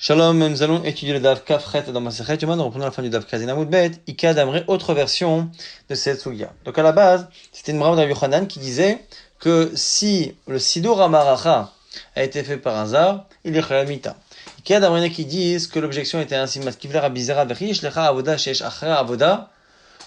Shalom, nous allons étudier le Daf Kafret dans Masechet Yoma, nous reprenons la fin du Daf Kazin Amud Bet, Ika Damre, autre version de cette Sugya. Donc à la base, c'était une brave de Rabbi Yochanan qui disait que si le Sidur Amaracha a été fait par hasard, il est Chayal Mita. Ika Damre qui disent que l'objection était ainsi, Maskivler Abizera Vechish Lecha Avoda Sheesh Achra Avoda,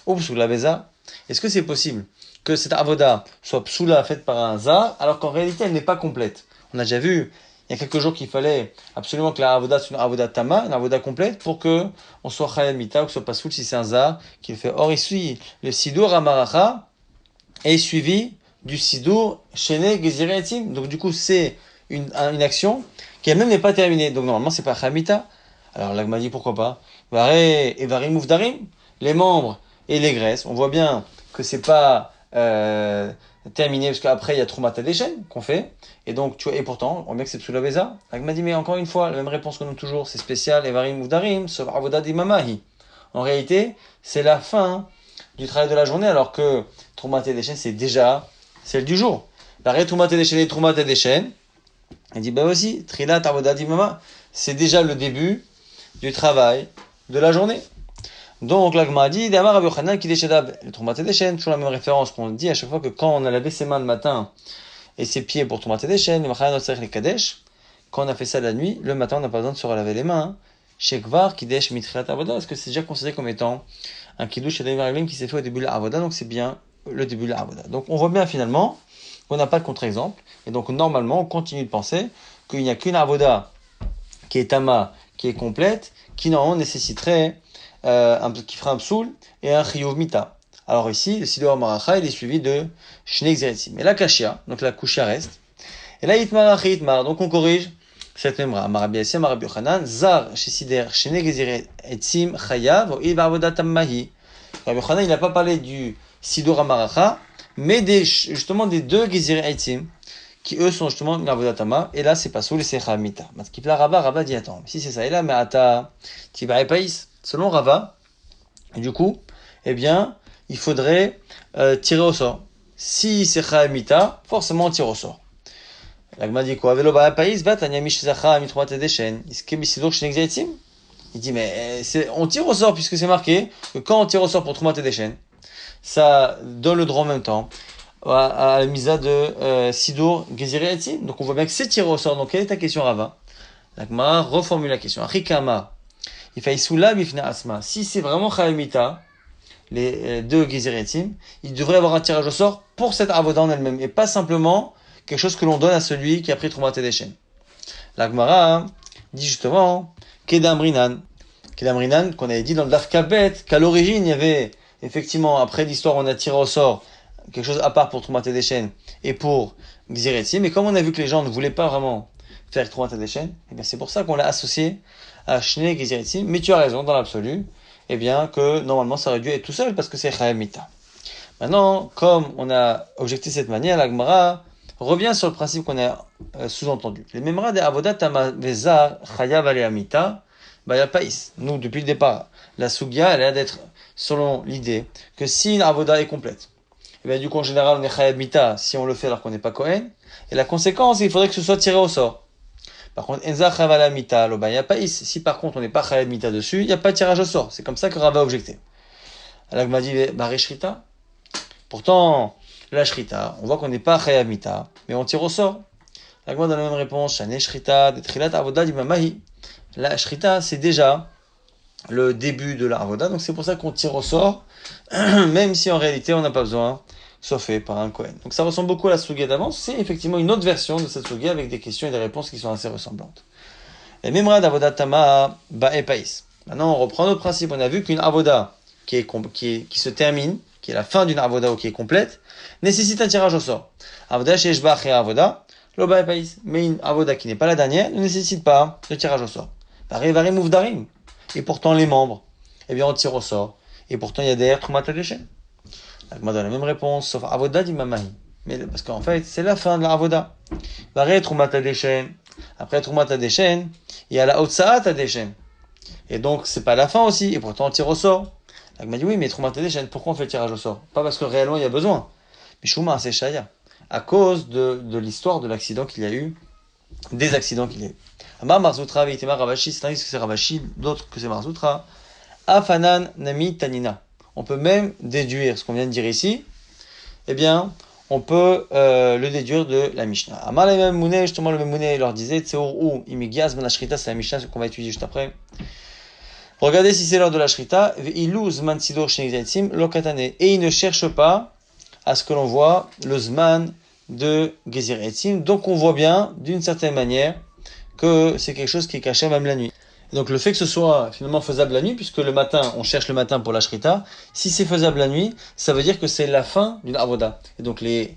ou Psula Beza. Est-ce que c'est possible que cette Avoda soit Psula faite par un hasard, alors qu'en réalité elle n'est pas complète? On a déjà vu il y a quelques jours qu'il fallait absolument que la avoda soit une avoda tama, une avoda complète, pour que on soit chayal mita ou que ce soit pas soul si c'est un zar qui le fait. Or ici, le sidur amaracha est suivi du sidur shene gezire etim. Donc du coup, c'est une action qui elle-même n'est pas terminée. Donc normalement, c'est pas chayal mita. Alors là, m'a dit pourquoi pas. Vare et varim uvdarim, les membres et les graisses. On voit bien que c'est pas terminé parce qu'après il y a Troumata des chaînes qu'on fait et donc tu vois et pourtant on voit bien que c'est Psula Beza. Elle m'a dit mais encore une fois la même réponse que nous toujours, c'est spécial Evarim Moudarim sauf Avoda Dimamahi. En réalité c'est la fin du travail de la journée alors que Troumata des chaînes c'est déjà celle du jour. L'arrêt Troumata des chaînes et Troumata des chaînes, elle dit bah aussi Trilat Avoda Dimama, c'est déjà le début du travail de la journée. Donc, l'agma dit, Damar Rabbi Yochanan qui déchedab, le Troumat des chaînes, toujours la même référence qu'on dit à chaque fois que quand on a lavé ses mains le matin et ses pieds pour Troumat des chaînes, les Kadesh, quand on a fait ça la nuit, le matin on n'a pas besoin de se relaver les mains. Shekvar Kidesh Mitriat Avoda, est-ce que c'est déjà considéré comme étant un Kiddush Shadayim qui s'est fait au début de la Avoda, donc c'est bien le début de la Avoda. Donc on voit bien finalement qu'on n'a pas de contre-exemple, et donc normalement on continue de penser qu'il n'y a qu'une Avoda qui est Tama, qui est complète, qui normalement nécessiterait qui fera un psoul et un chiyuv mita. Alors ici, le sidur maracha, il est suivi de shnei xeretzim. Et la kashia, donc la kushia reste. Et là, itmarach et itmar. Donc on corrige cette memra. Marabi Yassim, Marabi Yochanan, zar shesider shnei xeretzim chayav, il va avodat tammahi. Rabbi Yochanan, il n'a pas parlé du sidur maracha, mais justement des deux xeretzim, qui eux sont justement une avodatama, et là c'est pas soul, c'est chamita. Matkipla Rava dit attends, si c'est ça, et là, mais ata, tibae païs. Selon Rava, du coup, eh bien, il faudrait tirer au sort. Si c'est Chaimita, forcément on tire au sort. L'agma dit quoi? Velo ba païs bat anyamish zacha mitrumat edeshen. Iske bisidur shenexaitim. Il dit mais on tire au sort puisque c'est marqué que quand on tire au sort pour trumat edeshen, ça donne le droit en même temps à la misa de sidur geziriatim. Donc on voit bien que c'est tiré au sort. Donc quelle est ta question, Rava? L'agma reformule la question. Rikama. Il fait Isula Bifna Asma. Si c'est vraiment Chaimita, les deux Giziretim, il devrait avoir un tirage au sort pour cette avoda en elle-même, et pas simplement quelque chose que l'on donne à celui qui a pris Troumat des chaînes. La Gemara dit justement Kedamrinan. Kedamrinan, qu'on avait dit dans le Daf Kabet, qu'à l'origine, il y avait effectivement, après l'histoire, on a tiré au sort quelque chose à part pour Troumat des chaînes et pour Giziretim, mais comme on a vu que les gens ne voulaient pas vraiment faire Troumat des chaînes, et bien c'est pour ça qu'on l'a associé à Shnei Geziritim, mais tu as raison, dans l'absolu, eh bien, que normalement ça aurait dû être tout seul parce que c'est Chayam Mita. Maintenant, comme on a objecté de cette manière, la Gemara revient sur le principe qu'on a sous-entendu. Les Memra de Avodat Tamavezar Chayav Aleamita, Baya Païs. Nous, depuis le départ, la Sugya, elle a l'air d'être selon l'idée que si une Avoda est complète, eh bien, du coup, en général, on est Chayab Mita si on le fait alors qu'on n'est pas Kohen, et la conséquence, il faudrait que ce soit tiré au sort. Par contre, Enza Chavala Mita, il n'y a pas is. Si par contre on n'est pas Chayav Mita dessus, il n'y a pas de tirage au sort. C'est comme ça que Rava a objecté. Alors m'a dit, Baré Shrita. Pourtant, la Shrita, on voit qu'on n'est pas Chayav Mita, mais on tire au sort. L'agma donne la même réponse, Shane Shrita, de Trilat Avoda d'Imamahi. La Shrita, c'est déjà le début de la Avoda, donc c'est pour ça qu'on tire au sort, même si en réalité on n'a pas besoin, soit fait par un Kohen. Donc ça ressemble beaucoup à la Sugya d'avance, c'est effectivement une autre version de cette Sugya avec des questions et des réponses qui sont assez ressemblantes. Et Memra d'Avoda Tama Ba et Païs. Maintenant on reprend notre principe, on a vu qu'une Avoda qui se termine, qui est la fin d'une Avoda ou qui est complète, nécessite un tirage au sort. Avoda Sheshbach et Avoda, lo Ba et Païs. Mais une Avoda qui n'est pas la dernière ne nécessite pas de tirage au sort. Varim Uvdarim. Et pourtant les membres, eh bien on tire au sort. Et pourtant il y a derrière Troumat Adeshen. L'agma donne la même réponse, sauf Avoda d'Imamahi. Mais parce qu'en fait, c'est la fin de la Avoda. Varé Troumat Adeshen. Après Troumat Adeshen, il y a la Otsaat Adeshen. Et donc c'est pas la fin aussi. Et pourtant on tire au sort. L'agma dit oui, mais Troumat Adeshen, pourquoi on fait le tirage au sort? Pas parce que réellement il y a besoin. Mais Shuma c'est Shaya. À cause de l'histoire de l'accident qu'il y a eu, des accidents qu'il y a eu. Amar Marzoutra, Veitemar Ravashi, c'est un que c'est Ravashi, d'autres que c'est Marzoutra. Afanan Nami Tanina. On peut même déduire ce qu'on vient de dire ici. Eh bien, on peut le déduire de la Mishnah. Amar le Memouné, justement le Memouné leur disait, Tseor ou Imigiaz Manashrita, c'est la Mishnah qu'on va étudier juste après. Regardez si c'est l'heure de la Shrita. Ve'iluz man sidor shenigzatim lokatane. Et il ne cherche pas à ce que l'on voit le Zman de Gezir Etzim. Donc on voit bien, d'une certaine manière, que c'est quelque chose qui est caché même la nuit. Et donc le fait que ce soit finalement faisable la nuit, puisque le matin, on cherche le matin pour la Shrita, si c'est faisable la nuit, ça veut dire que c'est la fin d'une avoda. Et donc le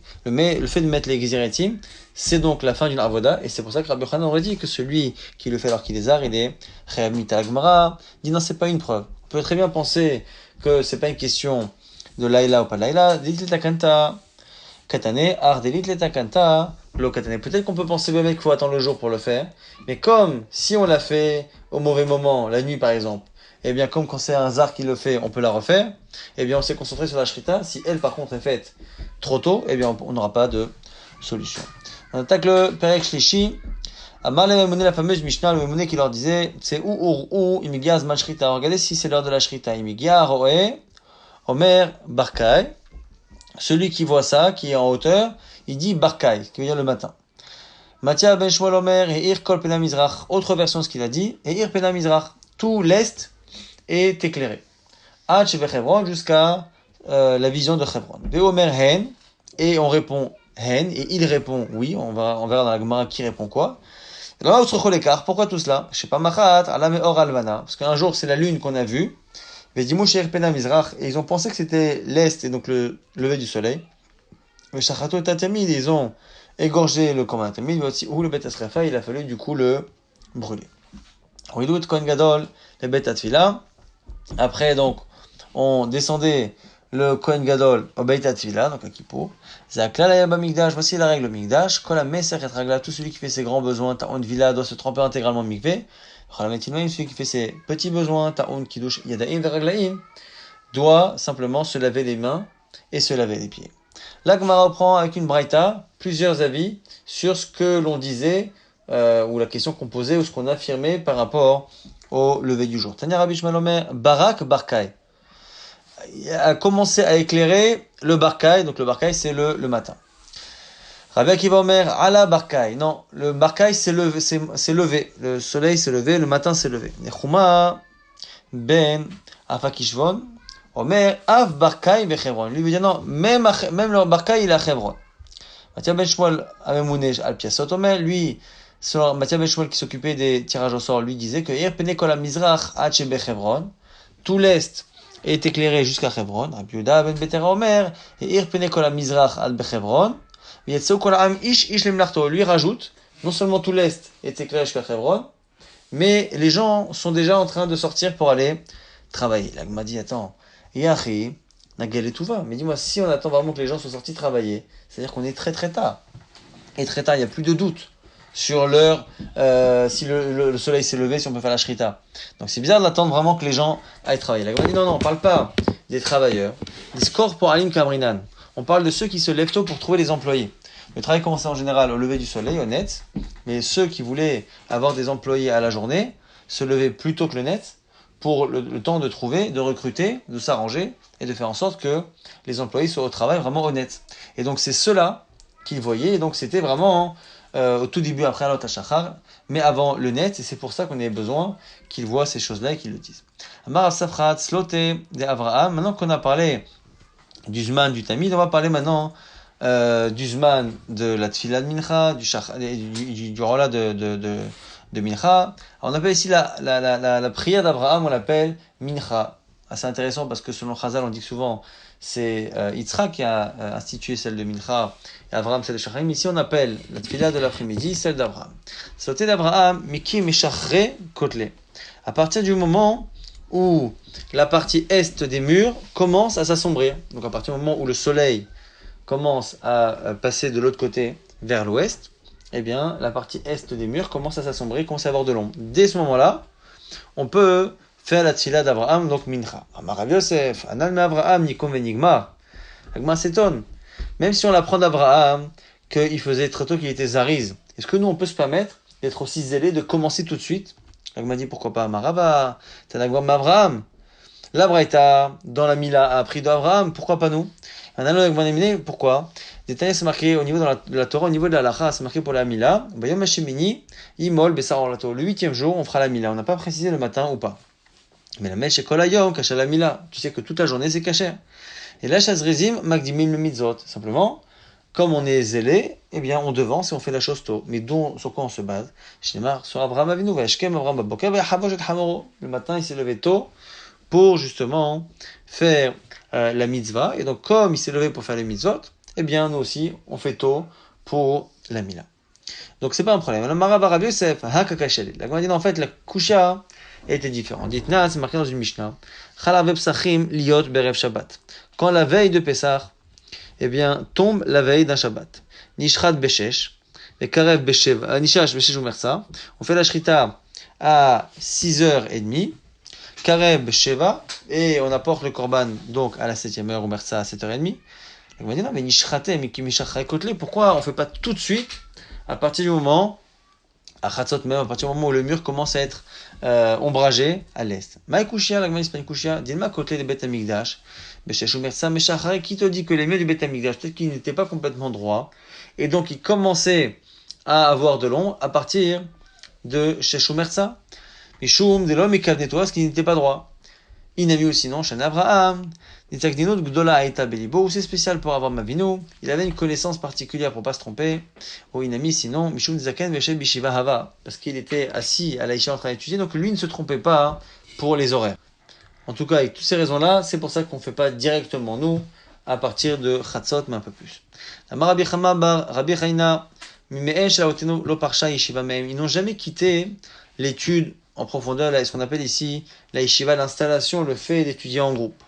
fait de mettre les Gezir Etzim, c'est donc la fin d'une avoda, et c'est pour ça que Rabbi Yochanan aurait dit que celui qui le fait alors qu'il est zar, il est Chayav Mita Agmara, dit non, c'est pas une preuve. On peut très bien penser que c'est pas une question de Laïla ou pas de Laïla, dit Takanta, Katane, Ardelit Letakanta, Lo Katane. Peut-être qu'on peut penser même qu'il faut attendre le jour pour le faire, mais comme si on l'a fait au mauvais moment, la nuit par exemple, et bien comme quand c'est un zar qui le fait, on peut la refaire, et bien on s'est concentré sur la shrita. Si elle par contre est faite trop tôt, et bien on n'aura pas de solution. On attaque le Perek Shlishi. Amar le Memouné, la fameuse Mishnah, le Memouné qui leur disait, c'est ou imigia zman shrita. Regardez si c'est l'heure de la shrita. Imigia roe omer barkai. Celui qui voit ça, qui est en hauteur, il dit barkai, qui veut dire le matin. Matia ben Shmuel omer et ir kol pena mizrach. Autre version de ce qu'il a dit, et ir pena mizrach. Tout l'est est éclairé. Ad sheve Hebron jusqu'à la vision de Hebron. Ve omer hen, et on répond hen, et il répond oui. On verra dans la Gemara qui répond quoi. Là, autre l'écart. Pourquoi tout cela? Je sais pas, machat, alame or alvana. Parce qu'un jour, c'est la lune qu'on a vue. Et ils ont pensé que c'était l'est, et donc le lever du soleil. Le shachato et tatamid, ils ont égorgé le corban tatamid, ou le bet asrefa, il a fallu du coup le brûler. Ouidout kohen gadol, le bet atfila. Après, donc, on descendait le kohen gadol au bet atfila, donc à Kippour. Zakla la yaba migdash, voici la règle migdash. Kol ha-meser et ragla, tout celui qui fait ses grands besoins, ta'on villa, doit se tremper intégralement mikvé. Celui qui fait ses petits besoins, ta'on kiddush yadaim veraglaim, doit simplement se laver les mains et se laver les pieds. Là, Gemara reprend avec une braïta plusieurs avis sur ce que l'on disait, ou la question qu'on posait, ou ce qu'on affirmait par rapport au lever du jour. Tanya Rabbi Shmuel Omer, Barak Barkai a commencé à éclairer le Barkai, donc le Barkai c'est le matin. Rabbi Akiva Omer, Ala Barkai, non, le Barkai c'est levé, le soleil s'est levé, le matin s'est levé. Nechuma ben Afakishvon, Omer, Av Barkai Bechevron. Lui veut dire non, même le Barkai il est à Chevron. Matia Ben Shmuel Amemounej Al Piasot Omer, lui, selon Matia Ben Shmuel qui s'occupait des tirages au sort, lui disait que Ir Pene Kol HaMizrach Ad Shebe Chevron, tout l'est est éclairé jusqu'à Chevron. Rabbi Yehuda Ben Betera Omer, Ir Pene Kol HaMizrach Ad Bechevron, Yetseu Kol Ha'am Ish Lemlarto. Lui rajoute, non seulement tout l'est est éclairé jusqu'à Chevron, mais les gens sont déjà en train de sortir pour aller travailler. Là, il m'a dit, attends, Yachi, Nagel et tout va. Mais dis-moi, si on attend vraiment que les gens soient sortis travailler, c'est-à-dire qu'on est très très tard. Et très tard, il n'y a plus de doute sur l'heure, si le soleil s'est levé, si on peut faire la shrita. Donc c'est bizarre d'attendre vraiment que les gens aillent travailler. Là, il m'a dit, non, on ne parle pas des travailleurs. Des scores pour Alim Kamrinan. On parle de ceux qui se lèvent tôt pour trouver les employés. Le travail commençait en général au lever du soleil, au net, mais ceux qui voulaient avoir des employés à la journée se levaient plus tôt que le net pour le temps de trouver, de recruter, de s'arranger et de faire en sorte que les employés soient au travail vraiment honnêtes. Et donc c'est ceux-là qu'ils voyaient, et donc c'était vraiment au tout début après Alot HaShachar, mais avant le net, et c'est pour ça qu'on avait besoin qu'ils voient ces choses-là et qu'ils le disent. Amar Safrat, Slote de Avraham. Maintenant qu'on a parlé du Zman, du Tamid, on va parler maintenant du Zman de la Tfila de Mincha, du Rola de Mincha. Alors, on appelle ici la prière d'Abraham, on l'appelle Mincha. Assez intéressant parce que selon Chazal, on dit que souvent c'est Yitzhak qui a institué celle de Mincha et Abraham celle de Shachrim. Ici on appelle la Tfila de l'après-midi celle d'Abraham. Sauté d'Abraham, Miki Meshachre Kotle. À partir du moment où la partie est des murs commence à s'assombrir, donc à partir du moment où le soleil commence à passer de l'autre côté vers l'ouest, eh bien la partie est des murs commence à s'assombrir, commence à avoir de l'ombre. Dès ce moment-là, on peut faire la tfila d'Abraham, donc mincha. Amar Rav Yosef, Anal me Abraham, Nikom venigmar. Agma s'étonne. Même si on apprend d'Abraham qu'il faisait très tôt qu'il était zariz, est-ce que nous on peut se permettre d'être aussi zélé, de commencer tout de suite. Donc, il m'a dit pourquoi pas Marava, Tanagwam Avraham. La Braïta, dans la Mila, a appris d'Abraham, pourquoi pas nous? Un anneau avec pourquoi? Détaillé, c'est marqué au niveau de la Torah, au niveau de la Lacha, c'est marqué pour la Mila. Bayom Hashemini, Imol, Bessar Orlato. Le 8e jour, on fera la Mila. On n'a pas précisé le matin ou pas. Mais la Mèche Kolayom, cache la Mila. Tu sais que toute la journée, c'est caché. Et là, Shazrizim, Magdimim le Mitzot. Simplement, comme on est zélé, eh bien, on devance et on fait la chose tôt. Mais sur quoi on se base? Shnemar, sur Abraham Avinu, Vashkem, Abraham Baboka, Vayahabosh et Hamoro. Le matin, il s'est levé tôt pour justement faire la mitzvah. Et donc, comme il s'est levé pour faire les mitzvot, eh bien, nous aussi, on fait tôt pour la mila. Donc, c'est pas un problème. La Mara Rabbi Yosef, Hakakasheli. La Gemara dit, en fait, la kusha était différente. Ditna, c'est marqué dans une Mishnah. Chalav psachim liot berev Shabbat. Quand la veille de Pessah, eh bien, tombe la veille d'un Shabbat. Nishrat beshesh, et karev beshev, nishash beshesh umersa. On fait la shrita à 6h30. Kareb Sheva, et on apporte le korban donc à la 7e heure, ou mersa à 7h30. On va dire non, mais Nishrate, mais Kimishachre Kotlé, pourquoi on ne fait pas tout de suite, à partir du moment, à Chatzot même, à partir du moment où le mur commence à être ombragé à l'est. Maïkouchia, la Gmanis Panikouchia, Dilma Kotlé de Bet Amigdash, Besheshu Mersa, Meshachre, qui te dit que les murs du Bet Amigdash, peut-être qu'ils n'étaient pas complètement droits, et donc ils commençaient à avoir de long à partir de Sheshu Mersa. Mishum de l'homme et Kavnetoa, ce qui n'était pas droit. Inami ou sinon, Shan Abraham, Nitzakdinot Gdola Aïta Belibo, c'est spécial pour Abraham Avinu, il avait une connaissance particulière pour ne pas se tromper. Ou Inami sinon, Mishum Zaken Veshem Bishiva Hava, parce qu'il était assis à l'Aïcha en train d'étudier, donc lui ne se trompait pas pour les horaires. En tout cas, avec toutes ces raisons-là, c'est pour ça qu'on ne fait pas directement nous, à partir de Chatzot, mais un peu plus. Rabbi Chama, Rabbi Chaina, Mime'en Shalaotenu Lo Parsha Yeshiva Mehem, ils n'ont jamais quitté l'étude en profondeur, là, ce qu'on appelle ici la yeshiva, l'installation, le fait d'étudier en groupe.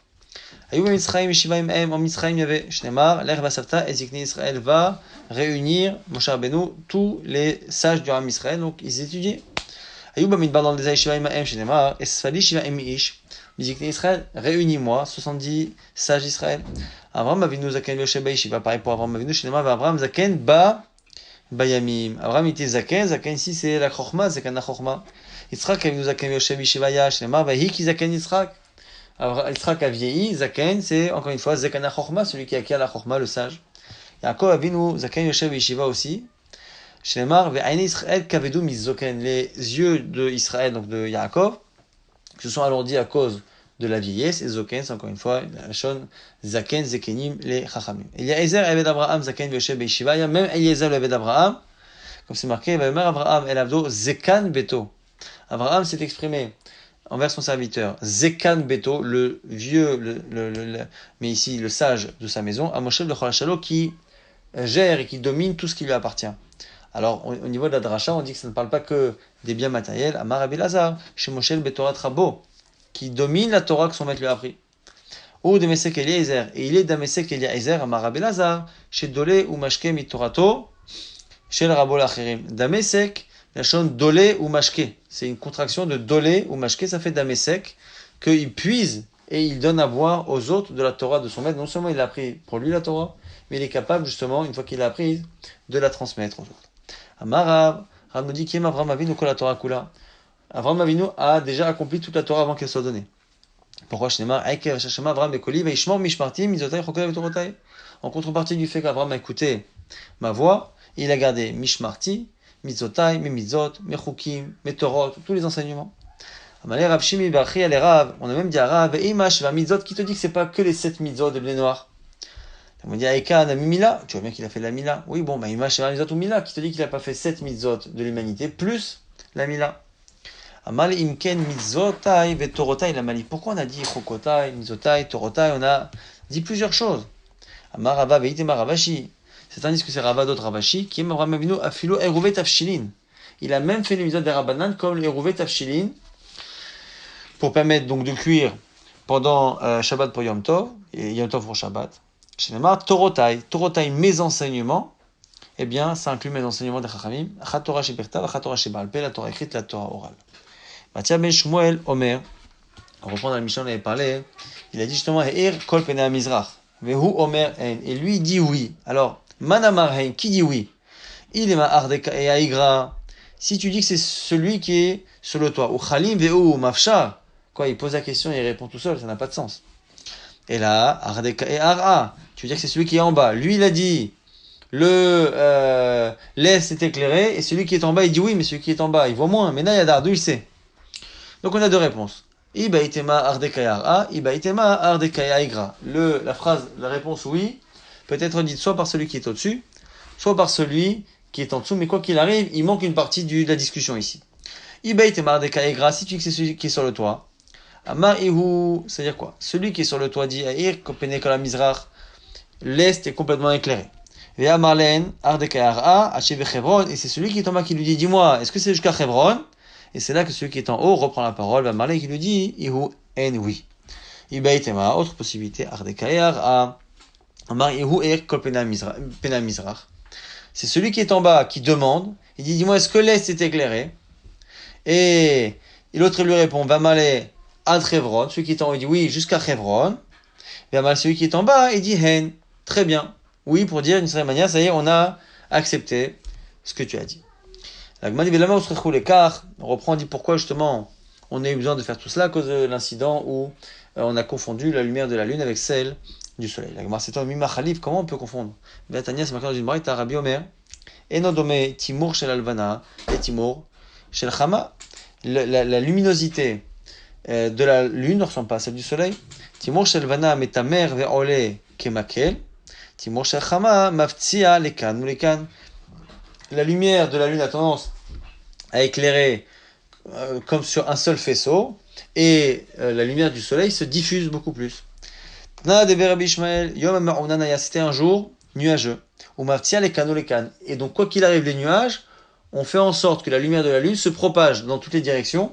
En Mitzrayim, il y avait Shnemar, l'Erva Savta, Ezikni Israël va réunir, Moshe Rabbeinu, tous les sages du Ram Israël, donc ils étudiaient. Ayub Amidbar dans les Yeshiva Imaem, Shnemar, Esfali Shiva Emiish, Ezikni Israël, réunis-moi, 70 sages d'Israël. Avram Avinu Zaken Yosheba Yeshiva, pareil pour Avram Avinu, Shnemar, Avram Zaken Ba Bayamim. Avram était Zaken, Zaken ici c'est la Chochma, Zaken la Chochma. Yitzhak Avinu Zaken Yoshev Yeshivaya, Shnemar, Vahiki Zaken Yitzhak. Yitzhak a vieilli, Zaken, c'est encore une fois Zaken HaChochma, celui qui acquiert la Chochma, le sage. Yaakov Avinu Zaken Yoshev Yeshiva aussi. Shnemar, Ve'ayne Israël Kavedu Mizoken. Les yeux de Israël, donc de Yaakov, se sont alourdis à cause de la vieillesse. Et Zoken, c'est encore une fois la Shon Zaken, Zekenim, les Chachamim. Il y a Ezer, Eved Abraham, Zaken Yoshev Yeshiva. Il y a même Eliezer, le Eved Abraham. Comme c'est marqué, Vayomer Abraham El Avdo Zekan Beto. Abraham s'est exprimé envers son serviteur, Zekan Beto, le vieux, mais ici le sage de sa maison, à Moshe le Cholachalo, qui gère et qui domine tout ce qui lui appartient. Alors, au niveau de la dracha, on dit que ça ne parle pas que des biens matériels. Amar Rabbi Lazar, chez Moshe le Betorat Rabo, qui domine la Torah que son maître lui a appris. Ou de Mesek Eliezer, et il est d'Amesek Eliezer, Amar Rabbi Lazar, chez Dolé ou Mashke Mitorato, chez le Rabo Lachirim. D'Amesek, la chaîne dolé ou mashke. C'est une contraction de dolé ou mashke, ça fait d'amesek, qu'il puise et il donne à boire aux autres de la Torah de son maître. Non seulement il a appris pour lui la Torah, mais il est capable justement, une fois qu'il l'a apprise, de la transmettre aux autres. Amarav, Rav nous dit qu'il Avram Avinu kol la Torah kula. Avram Avinu a déjà accompli toute la Torah avant qu'elle soit donnée. Pourquoi Shnemar Eikev Shashema Avram Bekoli Veishmor Mishmarti Mizotai Chokai Vetorotai. En contrepartie du fait qu'Avram a écouté ma voix, il a gardé Mishmarti, Mitzotai, mes mitzot, mes chukim, mes torot, tous les enseignements. Amalé Rav Shimi Barchi ale Rav, on a même dit à Rav, et Imash va mitzot, qui te dit que c'est pas que les 7 mitzot de blé noir. On dit Aïka na mila, tu vois bien qu'il a fait la mila. Oui, bon, bah Imash va mitzot ou mila, qui te dit qu'il a pas fait 7 mitzot de l'humanité, plus la mila. Amal imken mitzotai ve torotai la mali. Pourquoi on a dit chokotai, mitzotai, torotai? On a dit plusieurs choses. Amar Rava veitema Ravashi. C'est tandis que c'est Rava d'autres Ravashi, qui est Avraham Avinu afilo eruvé tafshilin. Il a même fait les mitzvot des Rabbanan comme l'eruvé tafshilin, pour permettre donc de cuire pendant Shabbat pour Yom Tov, et Yom Tov pour Shabbat. Shinamar, Torotai, Torotai, mes enseignements, eh bien, ça inclut mes enseignements des Chachamim, Achat Torah Sheperta, Achat Torah Shebaal Peh, la Torah écrite, la Torah orale. Matia ben Shmuel Omer, on reprend dans la Mishnah, on avait parlé, il a dit justement, Heir Kol Pena Mizrach, Vehu Omer En, et lui dit oui. Alors, Manamar Hein, qui dit oui? Il est ma ardeka et aigra, si tu dis que c'est celui qui est sur le toit, ou Khalim ve'u mafsha, quoi, il pose la question et il répond tout seul, ça n'a pas de sens. Et là, Ardeka et Ara, tu veux dire que c'est celui qui est en bas. Lui, il a dit, l'est est éclairé, et celui qui est en bas, il dit oui, mais celui qui est en bas, il voit moins. Mais Nayadar, d'où il sait? Donc on a deux réponses. Iba itema Ardeka et Ara, Iba itema Ardeka et Aigra. La réponse oui, peut être dite soit par celui qui est au-dessus, soit par celui qui est en dessous, mais quoi qu'il arrive, il manque une partie de la discussion ici. Iba itema Ardeka et Aigra, si tu dis que c'est celui qui est sur le toit. Amar Ihu, c'est-à-dire quoi? Celui qui est sur le toit dit Aïr, Kopene Kala Mizrach, l'est est complètement éclairé. Vea Marlen, Ardekayara, Hachive Chevron, et c'est celui qui est en bas qui lui dit dis-moi, est-ce que c'est jusqu'à Chevron? Et c'est là que celui qui est en haut reprend la parole, Vea Marlen qui lui dit Ihu en oui. Ibaitema, autre possibilité, Ardekayara, Amar Ihu Aïr, Kopene Mizrach. C'est celui qui est en bas qui demande, il dit dis-moi, est-ce que l'est est éclairé? Et l'autre lui répond Vea Marlen, Ad Chevron, celui qui est en haut, il dit oui, jusqu'à Chevron. Et celui qui est en bas, il dit Hen. Très bien. Oui, pour dire d'une certaine manière, ça y est, on a accepté ce que tu as dit. La Gemara dit Velama usrechu lekach. On reprend, on dit pourquoi justement on a eu besoin de faire tout cela à cause de l'incident où on a confondu la lumière de la lune avec celle du soleil. La Gemara s'étonne, Mima Khalif, comment on peut confondre? Betania, c'est marqué dans une braïta, Rabbi Omer. Enodome Timur shel Alvana et Timur shel Chama. La luminosité de la lune ne ressemble pas à celle du soleil. Timur shel Vana metamer ve'ole kemakel. Timur shel Chama maftia lekan ou lekan. La lumière de la lune a tendance à éclairer comme sur un seul faisceau, et la lumière du soleil se diffuse beaucoup plus. C'était un jour nuageux. Ou maftia lekan ou lekan. Et donc, quoi qu'il arrive, les nuages, on fait en sorte que la lumière de la lune se propage dans toutes les directions,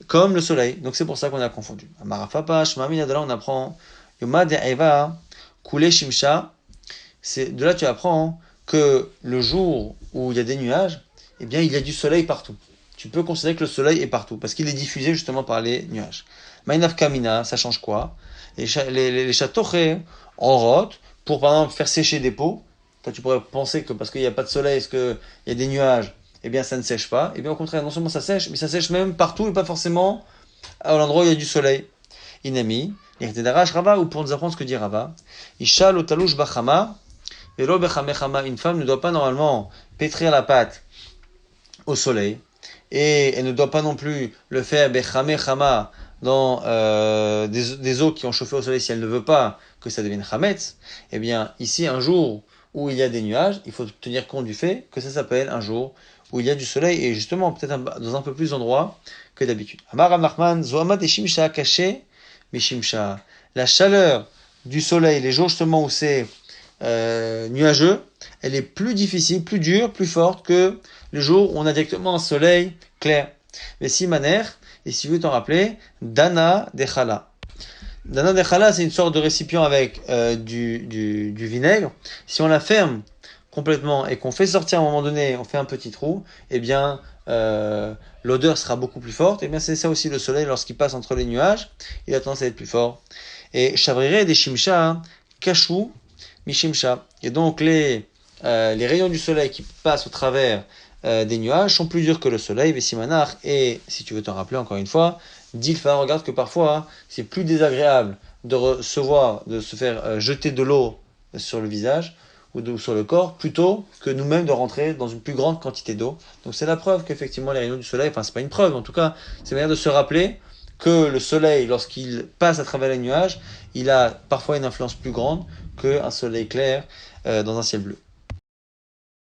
comme le soleil. Donc c'est pour ça qu'on a confondu. Amarafapa, Shmamina, de là on apprend Yoma de Eva, Kule Shimsha. De là tu apprends que le jour où il y a des nuages, eh bien il y a du soleil partout. Tu peux considérer que le soleil est partout, parce qu'il est diffusé justement par les nuages. Mainaf Kamina, ça change quoi? Les châteaux en rote, pour par exemple faire sécher des pots. Toi tu pourrais penser que parce qu'il n'y a pas de soleil, parce qu'il y a des nuages, eh bien ça ne sèche pas. Eh bien au contraire, non seulement ça sèche, mais ça sèche même partout et pas forcément à l'endroit où il y a du soleil. Inami, Rava, ou pour nous apprendre ce que dit Rava, Isha lotalouch bachama, velo bechamechama, une femme ne doit pas normalement pétrir la pâte au soleil, et elle ne doit pas non plus le faire bechamechama dans des eaux qui ont chauffé au soleil si elle ne veut pas que ça devienne chametz. Eh bien ici, un jour où il y a des nuages, il faut tenir compte du fait que ça s'appelle un jour où il y a du soleil, et justement peut-être dans un peu plus d'endroits que d'habitude. Amar Nachman, Zohamat et Shimsha caché, mais Shimsha. La chaleur du soleil, les jours justement où c'est nuageux, elle est plus difficile, plus dure, plus forte que les jours où on a directement un soleil clair. Mais si Maner, et si vous t'en rappelez, Dana Dechala. Dana Dechala, c'est une sorte de récipient avec du vinaigre. Si on la ferme complètement et qu'on fait sortir à un moment donné, on fait un petit trou, eh bien l'odeur sera beaucoup plus forte. Et bien c'est ça aussi le soleil lorsqu'il passe entre les nuages, il a tendance à être plus fort. Et Shavrire des Shimsha, Kachou, Mishimsha. Et donc les rayons du soleil qui passent au travers des nuages sont plus durs que le soleil, Vesimanar. Et si tu veux t'en rappeler encore une fois, Dilfa, regarde que parfois c'est plus désagréable de recevoir, de se faire jeter de l'eau sur le visage ou sur le corps, plutôt que nous-mêmes de rentrer dans une plus grande quantité d'eau. Donc c'est la preuve qu'effectivement les rayons du soleil, enfin c'est pas une preuve, en tout cas c'est une manière de se rappeler que le soleil, lorsqu'il passe à travers les nuages, il a parfois une influence plus grande qu'un soleil clair dans un ciel bleu.